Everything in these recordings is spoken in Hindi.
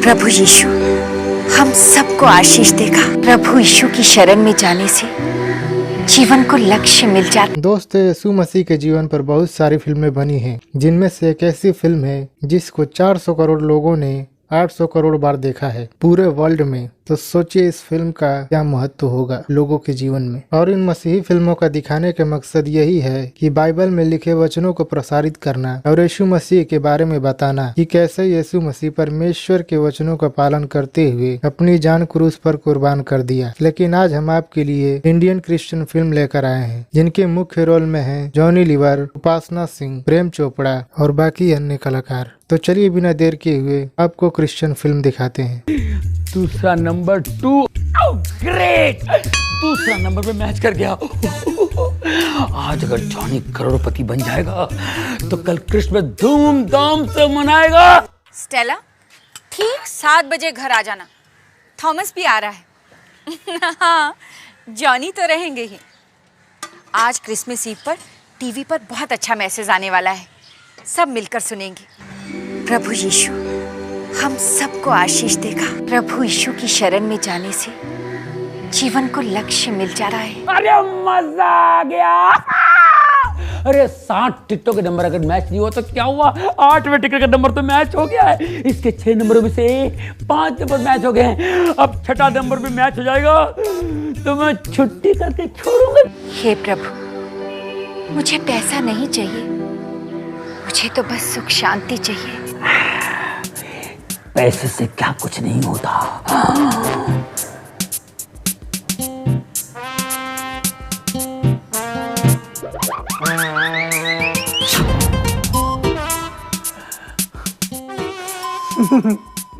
प्रभु यीशु हम सबको आशीष देगा। प्रभु यीशु की शरण में जाने से जीवन को लक्ष्य मिल जाता। दोस्तों, यीशु मसीह के जीवन पर बहुत सारी फिल्में बनी हैं, जिनमें से एक ऐसी फिल्म है जिसको 400 करोड़ लोगों ने 800 करोड़ बार देखा है पूरे वर्ल्ड में। तो सोचिए इस फिल्म का क्या महत्व होगा लोगों के जीवन में। और इन मसीही फिल्मों का दिखाने का मकसद यही है कि बाइबल में लिखे वचनों को प्रसारित करना और यीशु मसीह के बारे में बताना कि कैसे यीशु मसीह परमेश्वर के वचनों का पालन करते हुए अपनी जान क्रूस पर कुर्बान कर दिया। लेकिन आज हम आपके लिए इंडियन क्रिश्चियन फिल्म लेकर आए हैं, जिनके मुख्य रोल में है जॉनी लीवर, उपासना सिंह, प्रेम चोपड़ा और बाकी अन्य कलाकार। तो चलिए बिना देर किए हुए आपको क्रिश्चियन फिल्म दिखाते हैं। दूसरा नंबर 2, ग्रेट, दूसरा नंबर पे मैच कर गया। आज अगर जॉनी करोड़पति बन जाएगा तो कल क्रिसमस धूमधाम से मनाएगा। स्टेला, ठीक 7 बजे घर आ जाना। थॉमस भी आ रहा है। हाँ, जॉनी तो रहेंगे ही। आज क्रिसमस ईव पर टीवी पर बहुत अच्छा मैसेज आने वाला है, सब मिलकर सुनेंगे। प्रभु यीशु हम सबको आशीष देगा। प्रभु यीशु की शरण में जाने से जीवन को लक्ष्य मिल जा रहा है। अरे मजा आ गया। अरे 60 टिकटों के नंबर अगर मैच नहीं हुआ तो क्या हुआ, 8वें टिकट का नंबर तो मैच हो गया है। इसके 6 नंबरों में से 5 नंबर मैच हो गए हैं। अब 6ठा नंबर भी मैच हो जाएगा तो मैं छुट्टी करके छोड़ूंगा। हे प्रभु, मुझे पैसा नहीं चाहिए, मुझे तो बस सुख शांति चाहिए। पैसे से क्या कुछ नहीं होता।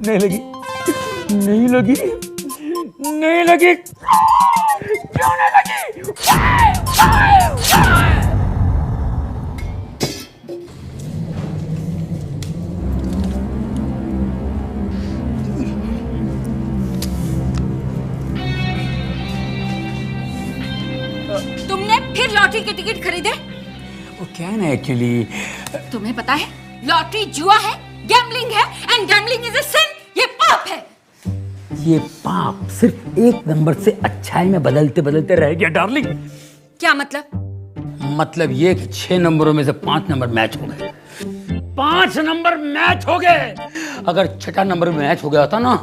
नहीं लगी, नहीं लगी, नहीं लगी, क्यों नहीं लगी? तुमने फिर लॉटरी के टिकट खरीदे? वो क्या है ना, एक्चुअली तुम्हें पता है लॉटरी जुआ है, गैम्बलिंग है, एंड गैम्बलिंग इज अ सिन। ये पाप है। ये पाप सिर्फ एक नंबर से अच्छाई में बदलते बदलते रह गया डार्लिंग। क्या मतलब? मतलब ये कि 6 नंबरों में से 5 नंबर मैच हो गए। 5 नंबर मैच हो गए। अगर 6ठा नंबर में मैच हो गया होता ना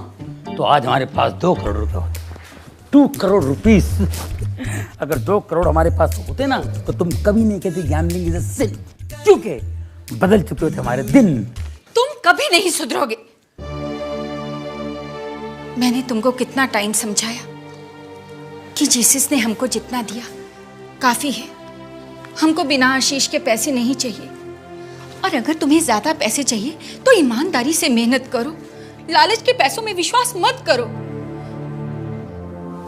तो आज हमारे पास 2 करोड़ रुपए होते। 2 करोड़ रुपीस। अगर 2 करोड़ हमारे पास होते ना तो तुम कभी नहीं कहती गैम्बलिंग इज अ सिन, क्योंकि बदल चुके होते हमारे दिन। तुम कभी नहीं सुधरोगे। मैंने तुमको कितना टाइम समझाया कि जीसस ने हमको जितना दिया काफी है। हमको बिना आशीष के पैसे नहीं चाहिए। और अगर तुम्हें ज्यादा पैसे चाहिए तो ईमानदारी से मेहनत करो, लालच के पैसों में विश्वास मत करो।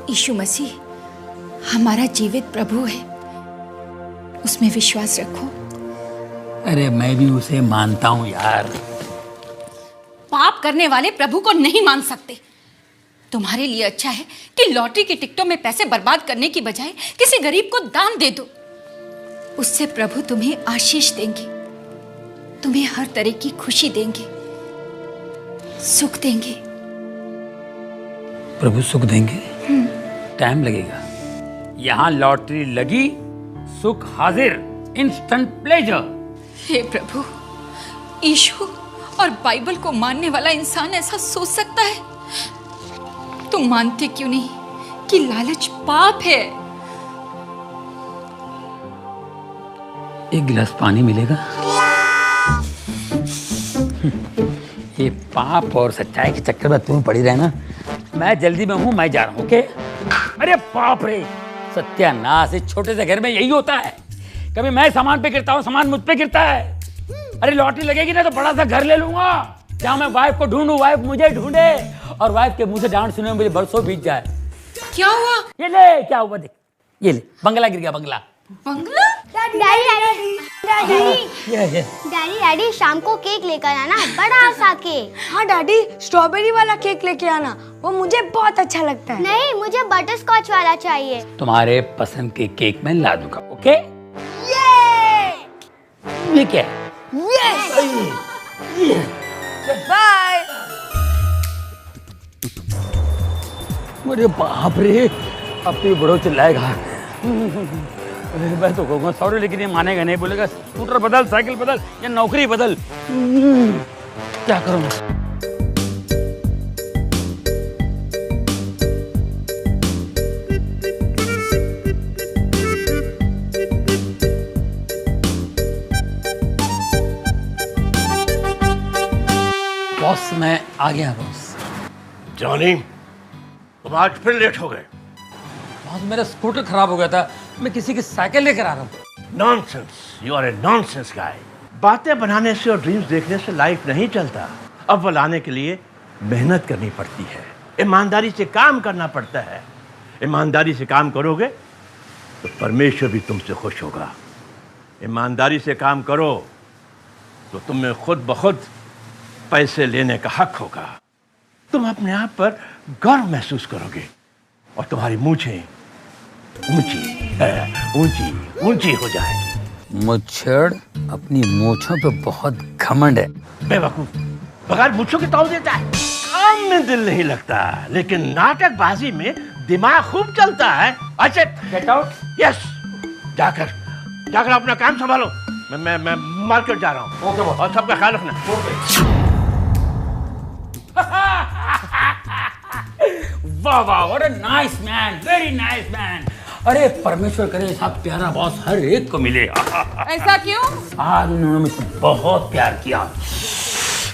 यीशु मसीह हमारा जीवित प्रभु है, उसमें विश्वास रखो। अरे मैं भी उसे मानता हूं यार। पाप करने वाले प्रभु को नहीं मान सकते। तुम्हारे लिए अच्छा है कि लॉटरी की टिकटों में पैसे बर्बाद करने की बजाय किसी गरीब को दान दे दो। उससे प्रभु तुम्हें आशीष देंगे, तुम्हें हर तरह की खुशी देंगे, सुख देंगे। प्रभु सुख देंगे, टाइम लगेगा। यहाँ लॉटरी लगी, सुख हाजिर, इंस्टेंट प्लेजर। हे प्रभु, यीशु और बाइबल को मानने वाला इंसान ऐसा सोच सकता है? तुम मानते क्यों नहीं कि लालच पाप है? एक गिलास पानी मिलेगा? ये पाप और सच्चाई के चक्कर में तुम पड़ी रहना। मैं जल्दी में हूं, मैं जा रहा हूं। ओके? अरे बाप रे, सत्यानाश, इस छोटे से घर में यही होता है। कभी मैं सामान पे गिरता हूँ, सामान मुझ पे गिरता है। अरे लॉटरी लगेगी ना तो बड़ा सा घर ले लूंगा, जहाँ मैं वाइफ को ढूंढूं, वाइफ मुझे ढूंढे और वाइफ के मुंह से डांट सुने मुझे बरसों बीत जाए। क्या हुआ? ये ले, क्या हुआ देख, ये ले, बंगला गिर गया, बंगला। बंगला? डैडी शाम को केक लेकर आना, बड़ा सा केक। हाँ डैडी, स्ट्रॉबेरी वाला केक लेके आना, वो मुझे बहुत अच्छा लगता है। नहीं, मुझे बटर स्कॉच वाला चाहिए। तुम्हारे पसंद के केक मैं ला दूंगा। ओके? ये क्या है? बाय। अरे बाप रे, अब तो ये बड़ो चिल्लाएगा। मैं तो कहूँगा सॉरी, लेकिन ये मानेगा नहीं, बोलेगा स्कूटर बदल, साइकिल बदल या नौकरी बदल। क्या करूँ? बॉस मैं आ गया बॉस। जॉनी, तुम आज फिर लेट हो गए। बॉस मेरा स्कूटर खराब हो गया था, मैं किसी की साइकिल लेकर आ रहा हूँ। Nonsense, you are a nonsense guy. बातें बनाने से और ड्रीम्स देखने से लाइफ नहीं चलता। अव्वल आने के लिए मेहनत करनी पड़ती है, ईमानदारी से काम करना पड़ता है। ईमानदारी से काम करोगे तो परमेश्वर भी तुमसे खुश होगा। ईमानदारी से काम करो तो तुम्हें खुद ब खुद पैसे लेने का हक होगा। तुम अपने आप पर गर्व महसूस करोगे और तुम्हारी मूंछें ऊंची ऊंची हो जाएगी। मुच्छड़ अपनी मूंछों पे बहुत घमंड है। बेवकूफ, बगैर मूंछों के ताव देता है। काम में दिल नहीं लगता, लेकिन नाटकबाजी में दिमाग खूब चलता है। अच्छा, गेट आउट। यस, जाकर अपना काम संभालो। मैं मार्केट जा रहा हूँ। ओके बॉस, और सबका ख्याल रखना। वाह वाह, what a nice man, very nice man. अरे परमेश्वर करे ऐसा प्यारा बॉस हर एक को मिले। ऐसा क्यों? आज उन्होंने मुझसे बहुत प्यार किया।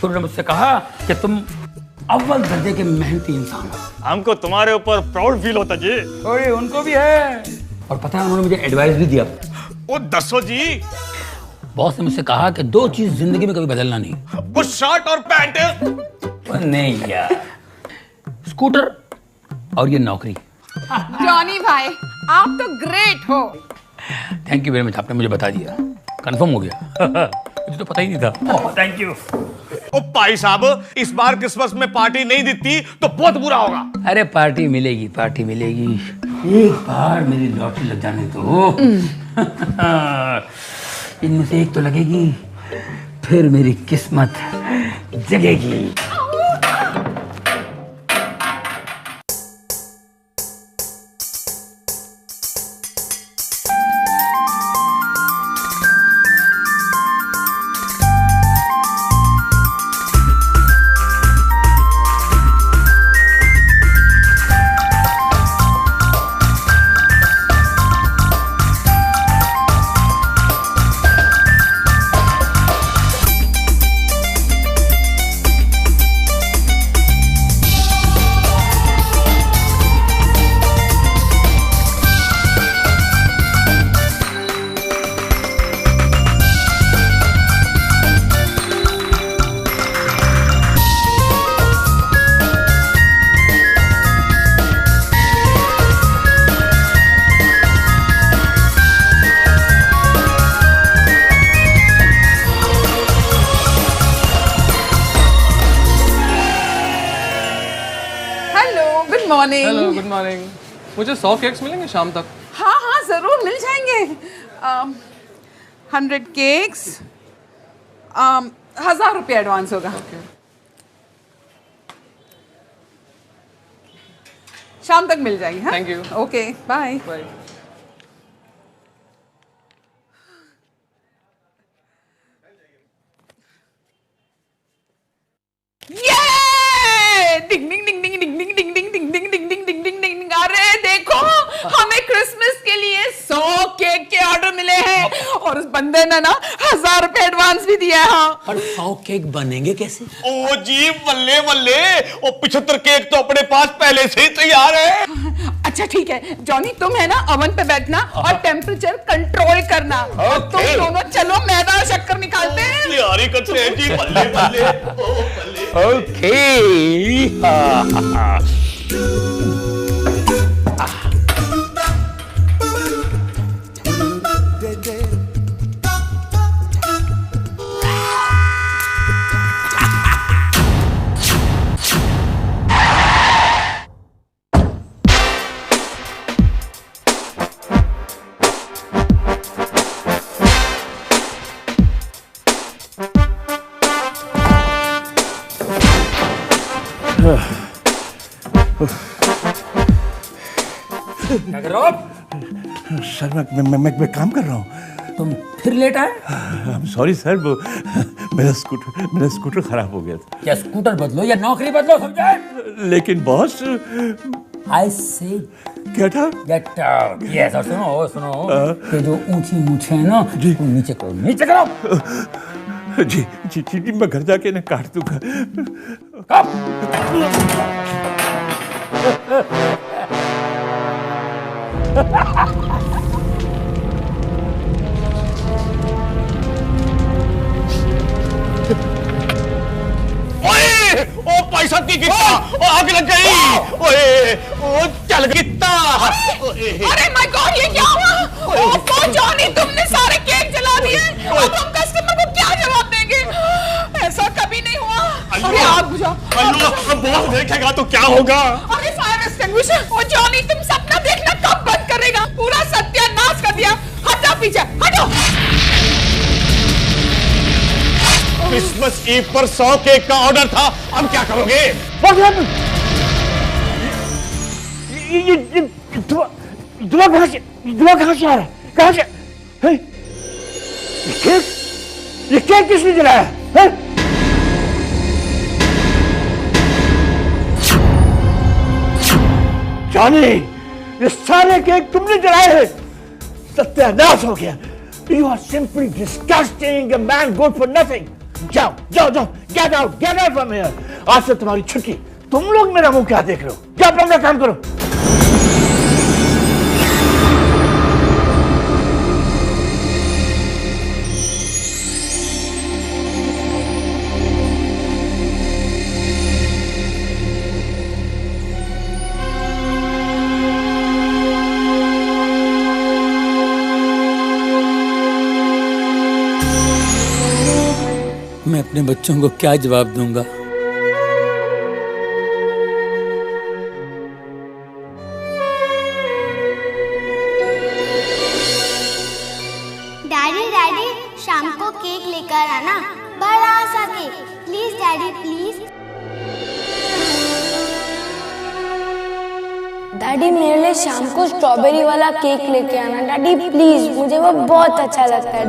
उन्होंने मुझसे कहा कि तुम अव्वल दर्जे के मेहनती इंसान हो। हमको तुम्हारे ऊपर प्राउड फील होता जी। अरे उनको भी है। और पता है उन्होंने मुझे एडवाइस भी दिया। वो दसो जी। बॉस ने मुझसे कहा कि दो चीज जिंदगी में कभी बदलना नहीं। वो शर्ट और पैंट। नहीं यार, स्कूटर और ये नौकरी। जॉनी भाई, आप तो ग्रेट हो। थैंक यू वेरी मच, आपने मुझे बता दिया, कंफर्म हो गया। मुझे तो पता ही नहीं था। Thank you. ओ भाई साहब, इस बार क्रिसमस में पार्टी नहीं देती तो बहुत बुरा होगा। अरे पार्टी मिलेगी, पार्टी मिलेगी। एक बार मेरी लॉटरी लग जाने दो। इनमें से एक तो लगेगी, फिर मेरी किस्मत जगेगी। मॉर्निंग। Hello, good morning. मुझे 100 केक्स मिलेंगे शाम तक? हाँ हाँ जरूर मिल जाएंगे। 100 केक्स, 1000 रुपये एडवांस होगा। शाम तक मिल जाएगी। हाँ, thank you. Okay, bye bye. Ding ding ding ding ding ding ding ding ding ding ding ding ding ding ding. अरे देखो, हमें क्रिसमस के लिए 100 केक के ऑर्डर मिले हैं और उस बंदे ने ना 1000 रुपए एडवांस भी दिया है। हाँ, और 100 केक बनेंगे कैसे? ओ जी, बल्ले बल्ले, ओ 75 केक तो अपने पास पहले से ही तैयार है। अच्छा ठीक है जॉनी, तुम है ना ओवन पे बैठना और टेम्परेचर कंट्रोल करना। और तुम दोनों चलो मैदा और शक्कर निकालते हैं। तैयारी करते हैं जी, बल्ले बल्ले। ओ बल्ले। ओके। क्या कर रहे हो? सर मैं काम कर रहा हूँ। तुम फिर लेट आए? सॉरी सर, वो मेरा स्कूटर खराब हो गया था। क्या स्कूटर बदलो या नौकरी बदलो, समझे? लेकिन बॉस, आई से get out. Get out. Yes, और सुनो कि जो ऊंची मूछें है ना, उसको नीचे करो, नीचे करो। जी मैं घर जाके ना काट दूंगा। ओए, ओ पैसा की कितना, ओ आग लग गई। ओए, ओ चल कितना। अरे माय गॉड, ये क्या हुआ? ओह जॉनी, तुमने सारे केक जला दिए। अब हम कस्टमर को क्या जवाब देंगे? ऐसा कभी नहीं हुआ। अरे आग बुझाओ। अब बॉस देखेगा तो क्या होगा? अरे फायर एक्सटिंग्विशर। ओ जॉनी, तुम सपना देखना कब बंद करेगा? पूरा सत्यानाश कर दिया। हटो पीछे, हटो। क्रिसमस ईव पर 100 केक का ऑर्डर था, अब क्या करोगे? ये दुआ कहाँ से आ रहा है? कहाँ से? ये केक किसने जलाया है? जॉनी, ये सारे केक तुमने जलाए हैं। सत्यानाश हो गया। You are simply disgusting, a man good for nothing. जाओ, get out from here. आज से तुम्हारी छुट्टी। तुम लोग मेरा मुंह क्या देख रहे हो? क्या अपना काम करो। मैं अपने बच्चों को क्या जवाब दूंगा? डैडी शाम को केक लेकर आना, बड़ा सा cake, please daddy please. Daddy मेरे लिए शाम को स्ट्रॉबेरी वाला केक लेके आना डैडी प्लीज, मुझे वो बहुत अच्छा लगता है।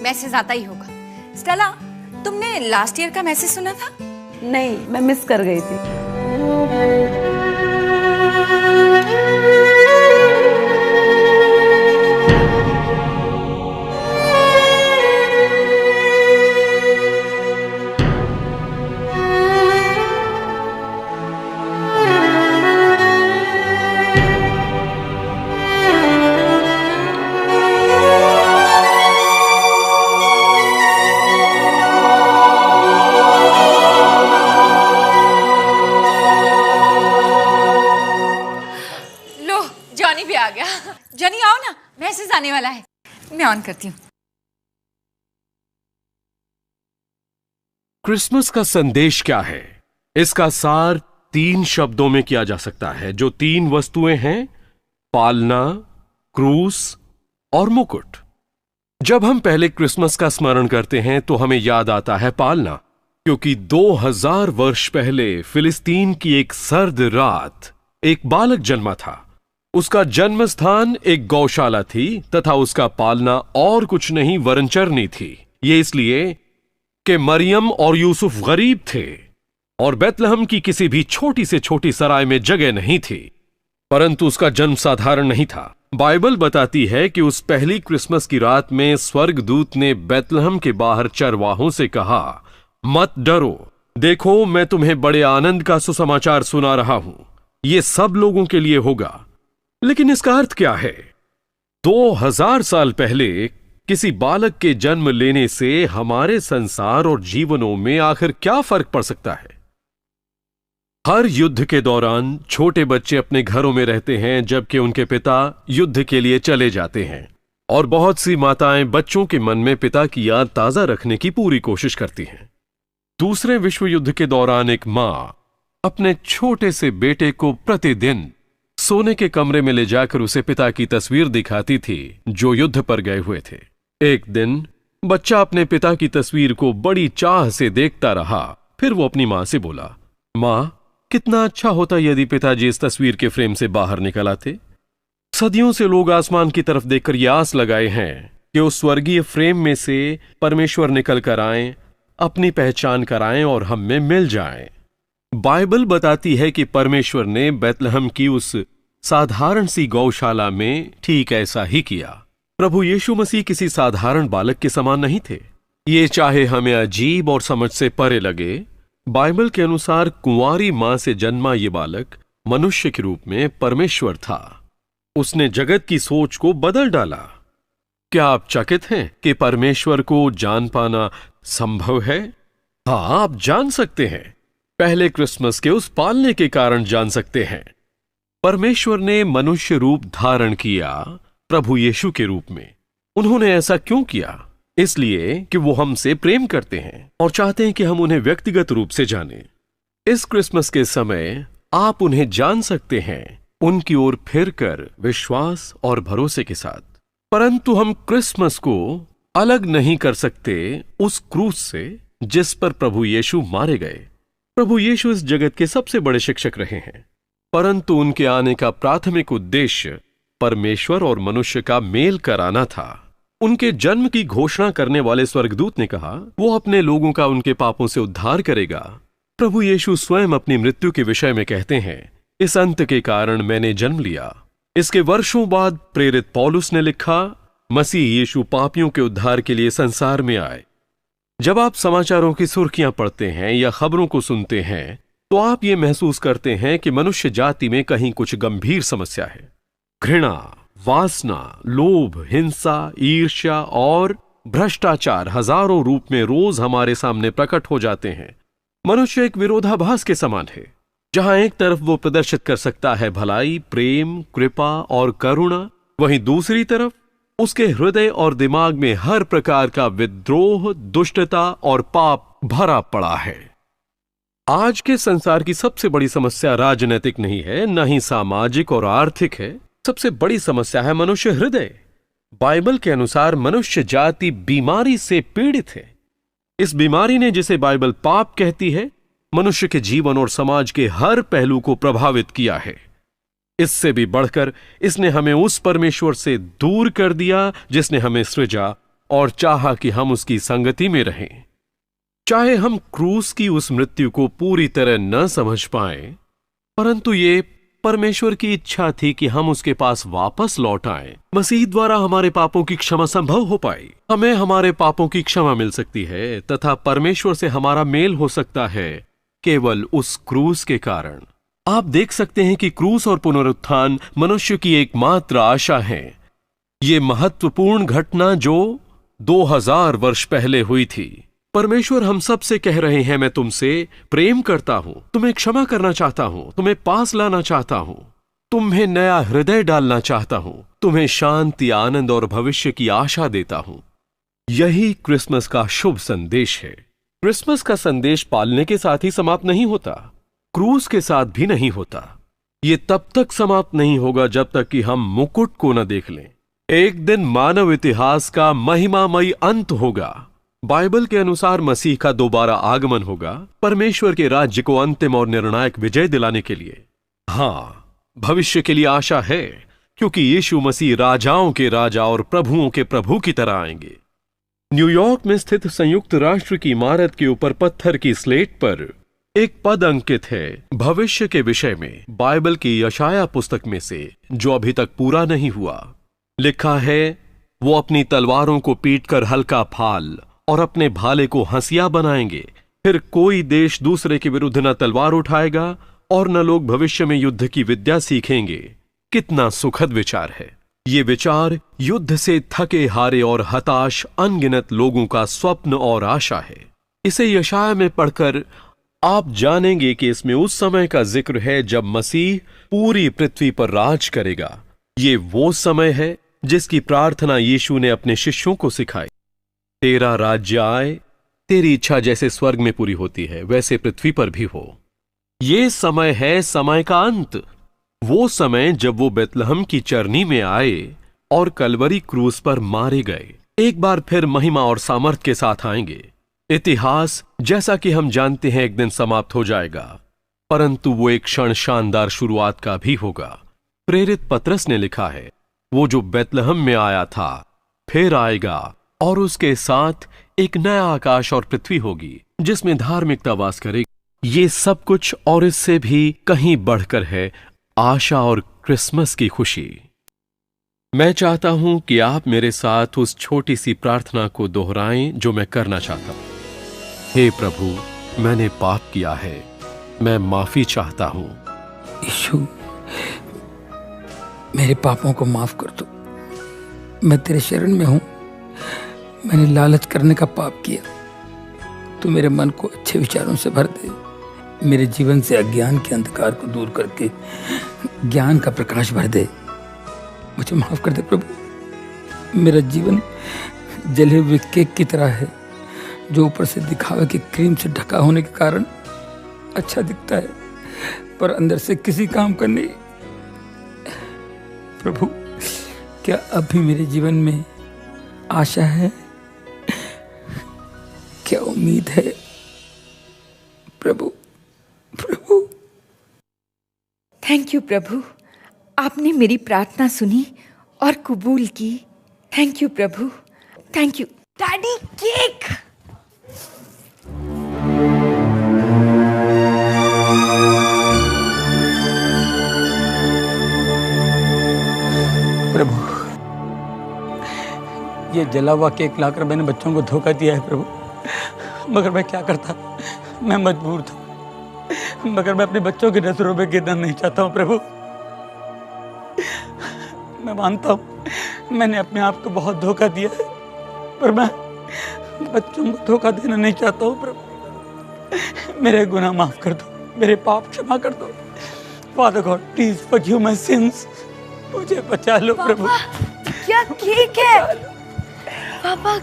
मैसेज आता ही होगा। स्टेला, तुमने लास्ट ईयर का मैसेज सुना था? नहीं, मैं मिस कर गई थी। जॉनी आओ ना, मैसेज आने वाला है, मैं ऑन करती हूँ। क्रिसमस का संदेश क्या है? इसका सार 3 शब्दों में किया जा सकता है। जो 3 वस्तुएं हैं, पालना, क्रूस और मुकुट। जब हम पहले क्रिसमस का स्मरण करते हैं तो हमें याद आता है पालना। क्योंकि 2000 वर्ष पहले फिलिस्तीन की एक सर्द रात एक बालक जन्मा था। उसका जन्म स्थान एक गौशाला थी तथा उसका पालना और कुछ नहीं वरन चरनी थी। ये इसलिए कि मरियम और यूसुफ गरीब थे और बेतलहम की किसी भी छोटी से छोटी सराय में जगह नहीं थी। परंतु उसका जन्म साधारण नहीं था। बाइबल बताती है कि उस पहली क्रिसमस की रात में स्वर्गदूत ने बेतलहम के बाहर चरवाहों से कहा, मत डरो, देखो मैं तुम्हें बड़े आनंद का सुसमाचार सुना रहा हूं। यह सब लोगों के लिए होगा। लेकिन इसका अर्थ क्या है? 2000 साल पहले किसी बालक के जन्म लेने से हमारे संसार और जीवनों में आखिर क्या फर्क पड़ सकता है? हर युद्ध के दौरान छोटे बच्चे अपने घरों में रहते हैं जबकि उनके पिता युद्ध के लिए चले जाते हैं, और बहुत सी माताएं बच्चों के मन में पिता की याद ताजा रखने की पूरी कोशिश करती हैं। दूसरे विश्व युद्ध के दौरान एक मां अपने छोटे से बेटे को प्रतिदिन सोने के कमरे में ले जाकर उसे पिता की तस्वीर दिखाती थी जो युद्ध पर गए हुए थे। एक दिन बच्चा अपने पिता की तस्वीर को बड़ी चाह से देखता रहा। फिर वो अपनी मां से बोला, मां, कितना अच्छा होता यदि पिताजी इस तस्वीर के फ्रेम से बाहर निकल आते। सदियों से लोग आसमान की तरफ देखकर यह आस लगाए हैं कि उस स्वर्गीय फ्रेम में से परमेश्वर निकल कर आए, अपनी पहचान कराएं और हम में मिल जाएं। बाइबल बताती है कि परमेश्वर ने बेतलहम की उस साधारण सी गौशाला में ठीक ऐसा ही किया। प्रभु यीशु मसीह किसी साधारण बालक के समान नहीं थे। ये चाहे हमें अजीब और समझ से परे लगे, बाइबल के अनुसार कुंवारी मां से जन्मा ये बालक मनुष्य के रूप में परमेश्वर था। उसने जगत की सोच को बदल डाला। क्या आप चकित हैं कि परमेश्वर को जान पाना संभव है? हाँ, आप जान सकते हैं। पहले क्रिसमस के उस पालने के कारण जान सकते हैं। परमेश्वर ने मनुष्य रूप धारण किया प्रभु यीशु के रूप में। उन्होंने ऐसा क्यों किया? इसलिए कि वो हमसे प्रेम करते हैं और चाहते हैं कि हम उन्हें व्यक्तिगत रूप से जानें। इस क्रिसमस के समय आप उन्हें जान सकते हैं, उनकी ओर फिरकर विश्वास और भरोसे के साथ। परंतु हम क्रिसमस को अलग नहीं कर सकते उस क्रूस से जिस पर प्रभु यीशु मारे गए। प्रभु यीशु इस जगत के सबसे बड़े शिक्षक रहे हैं, परंतु उनके आने का प्राथमिक उद्देश्य परमेश्वर और मनुष्य का मेल कराना था। उनके जन्म की घोषणा करने वाले स्वर्गदूत ने कहा, वो अपने लोगों का उनके पापों से उद्धार करेगा। प्रभु यीशु स्वयं अपनी मृत्यु के विषय में कहते हैं, इस अंत के कारण मैंने जन्म लिया। इसके वर्षों बाद प्रेरित पौलुस ने लिखा, मसीह यीशु पापियों के उद्धार के लिए संसार में आए। जब आप समाचारों की सुर्खियां पढ़ते हैं या खबरों को सुनते हैं तो आप ये महसूस करते हैं कि मनुष्य जाति में कहीं कुछ गंभीर समस्या है। घृणा, वासना, लोभ, हिंसा, ईर्ष्या और भ्रष्टाचार हजारों रूप में रोज हमारे सामने प्रकट हो जाते हैं। मनुष्य एक विरोधाभास के समान है, जहां एक तरफ वो प्रदर्शित कर सकता है भलाई, प्रेम, कृपा और करुणा, वहीं दूसरी तरफ उसके हृदय और दिमाग में हर प्रकार का विद्रोह, दुष्टता और पाप भरा पड़ा है। आज के संसार की सबसे बड़ी समस्या राजनीतिक नहीं है, न ही सामाजिक और आर्थिक है। सबसे बड़ी समस्या है मनुष्य हृदय। बाइबल के अनुसार मनुष्य जाति बीमारी से पीड़ित है। इस बीमारी ने, जिसे बाइबल पाप कहती है, मनुष्य के जीवन और समाज के हर पहलू को प्रभावित किया है। इससे भी बढ़कर इसने हमें उस परमेश्वर से दूर कर दिया जिसने हमें सृजा और चाहा कि हम उसकी संगति में रहें। चाहे हम क्रूस की उस मृत्यु को पूरी तरह न समझ पाएं, परंतु ये परमेश्वर की इच्छा थी कि हम उसके पास वापस लौट आएं। मसीह द्वारा हमारे पापों की क्षमा संभव हो पाई। हमें हमारे पापों की क्षमा मिल सकती है तथा परमेश्वर से हमारा मेल हो सकता है केवल उस क्रूस के कारण। आप देख सकते हैं कि क्रूस और पुनरुत्थान मनुष्य की एकमात्र आशा है। ये महत्वपूर्ण घटना जो 2000 वर्ष पहले हुई थी। परमेश्वर हम सब से कह रहे हैं, मैं तुमसे प्रेम करता हूं, तुम्हें क्षमा करना चाहता हूं, तुम्हें पास लाना चाहता हूं, तुम्हें नया हृदय डालना चाहता हूं, तुम्हें शांति, आनंद और भविष्य की आशा देता हूं। यही क्रिसमस का शुभ संदेश है। क्रिसमस का संदेश पालने के साथ ही समाप्त नहीं होता, क्रूस के साथ भी नहीं होता। ये तब तक समाप्त नहीं होगा जब तक कि हम मुकुट को न देख लें। एक दिन मानव इतिहास का महिमामयी अंत होगा। बाइबल के अनुसार मसीह का दोबारा आगमन होगा परमेश्वर के राज्य को अंतिम और निर्णायक विजय दिलाने के लिए। हाँ, भविष्य के लिए आशा है, क्योंकि यीशु मसीह राजाओं के राजा और प्रभुओं के प्रभु की तरह आएंगे। न्यूयॉर्क में स्थित संयुक्त राष्ट्र की इमारत के ऊपर पत्थर की स्लेट पर एक पद अंकित है भविष्य के विषय में, बाइबल की यशाया पुस्तक में से, जो अभी तक पूरा नहीं हुआ। लिखा है, वो अपनी तलवारों को पीटकर हल्का फाल और अपने भाले को हंसिया बनाएंगे। फिर कोई देश दूसरे के विरुद्ध न तलवार उठाएगा और न लोग भविष्य में युद्ध की विद्या सीखेंगे। कितना सुखद विचार है। ये विचार युद्ध से थके हारे और हताश अनगिनत लोगों का स्वप्न और आशा है। इसे यशाया में पढ़कर आप जानेंगे कि इसमें उस समय का जिक्र है जब मसीह पूरी पृथ्वी पर राज करेगा। ये वो समय है जिसकी प्रार्थना यीशु ने अपने शिष्यों को सिखाई। तेरा राज्य आए, तेरी इच्छा जैसे स्वर्ग में पूरी होती है वैसे पृथ्वी पर भी हो। ये समय है समय का अंत, वो समय जब वो बेतलहम की चरनी में आए और कलवरी क्रूस पर मारे गए। एक बार फिर महिमा और सामर्थ के साथ आएंगे। इतिहास जैसा कि हम जानते हैं एक दिन समाप्त हो जाएगा, परंतु वो एक क्षण शानदार शुरुआत का भी होगा। प्रेरित पतरस ने लिखा है, वो जो बेतलहम में आया था फिर आएगा और उसके साथ एक नया आकाश और पृथ्वी होगी जिसमें धार्मिकता वास करेगी। ये सब कुछ और इससे भी कहीं बढ़कर है आशा और क्रिसमस की खुशी। मैं चाहता हूं कि आप मेरे साथ उस छोटी सी प्रार्थना को दोहराएं जो मैं करना चाहता हूं। हे प्रभु, मैंने पाप किया है, मैं माफी चाहता हूं। यीशु, मेरे पापों को माफ कर दो। मैं तेरे शरण में हूं। मैंने लालच करने का पाप किया। तू मेरे मन को अच्छे विचारों से भर दे। मेरे जीवन से अज्ञान के अंधकार को दूर करके ज्ञान का प्रकाश भर दे। मुझे माफ कर दे प्रभु। मेरा जीवन जले हुए केक की तरह है, जो ऊपर से दिखावे की क्रीम से ढका होने के कारण अच्छा दिखता है, पर अंदर से किसी काम का नहीं। प्रभु, क्या अब भी मेरे जीवन में आशा है? क्या उम्मीद है? प्रभु, प्रभु। थैंक यू प्रभु, आपने मेरी प्रार्थना सुनी और कबूल की। थैंक यू प्रभु, थैंक यू। Daddy, cake. प्रभु, ये जला हुआ केक लाकर मैंने बच्चों को धोखा दिया है प्रभु, मगर मैं क्या करता, मैं मजबूर था। मगर मैं अपने बच्चों की नजरों में गिरना नहीं चाहता हूँ प्रभु। मैं मानता हूँ मैंने अपने आप को बहुत धोखा दिया है, पर मैं बच्चों को धोखा देना नहीं चाहता हूँ प्रभु। मेरे गुनाह माफ कर दो, मेरे पाप क्षमा कर दो। Father God, please forgive my since. मुझे बचा लो प्रभु। क्या केक है पापा?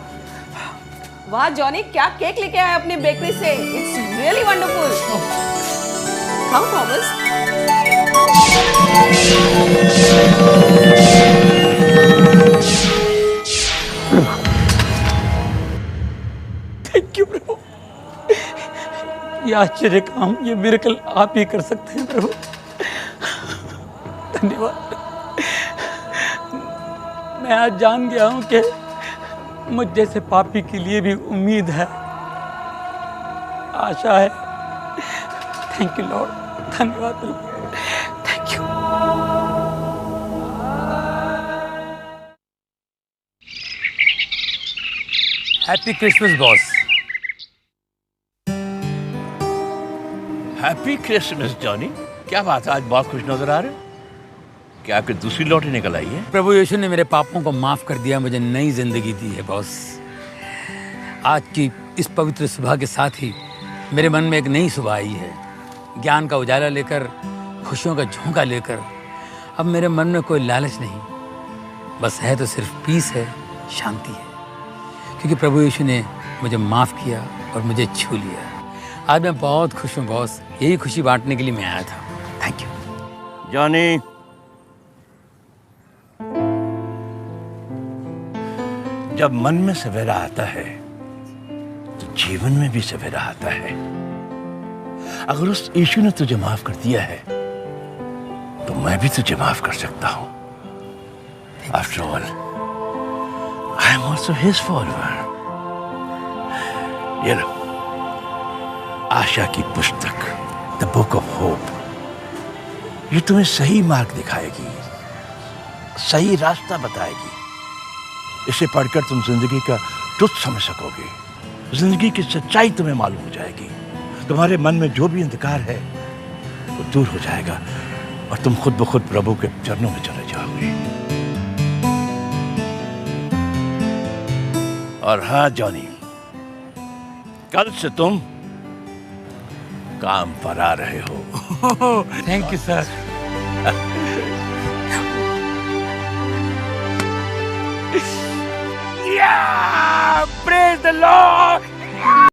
वाह जॉनी, क्या केक लेके आया अपने बेकरी से। It's really wonderful. खाओ थॉमस। थैंक यू प्रभु। ये आश्चर्य काम, ये मिरेकल आप ही कर सकते हैं प्रभु। धन्यवाद। मैं आज जान गया हूं कि मुझ जैसे पापी के लिए भी उम्मीद है, आशा है। Thank you lord. धन्यवाद प्रभु। Thank you. Happy Christmas boss. Happy Christmas Johnny. क्या बात है, आज बहुत खुश नजर आ रहे हो। क्या आपकी दूसरी लॉटरी निकल आई है? प्रभु यीशु ने मेरे पापों को माफ कर दिया, मुझे नई जिंदगी दी है बॉस। आज की इस पवित्र सुबह के साथ ही मेरे मन में एक नई सुबह आई है, ज्ञान का उजाला लेकर, खुशियों का झोंका लेकर। अब मेरे मन में कोई लालच नहीं, बस है तो सिर्फ पीस है, शांति है, क्योंकि प्रभु यीशु ने मुझे माफ किया और मुझे छू लिया। आज मैं बहुत खुश हूँ बॉस। यही खुशी बांटने के लिए मैं आया था। Thank you Johnny. जब मन में सवेरा आता है जीवन में भी सवेरा आता है। अगर उस यीशु ने तुझे माफ कर दिया है तो मैं भी तुझे माफ कर सकता हूं। After all I am also his follower. ये लो, आशा की पुस्तक, द बुक ऑफ होप। ये तुम्हें सही मार्ग दिखाएगी, सही रास्ता बताएगी। इसे पढ़कर तुम जिंदगी का तुझ समझ सकोगे, जिंदगी की सच्चाई तुम्हें मालूम हो जाएगी। तुम्हारे मन में जो भी अंधकार है वो दूर हो जाएगा और तुम खुद ब खुद प्रभु के चरणों में चले जाओगे। और हाँ जॉनी, कल से तुम काम पर आ रहे हो। Thank you sir. Yeah! Praise the Lord!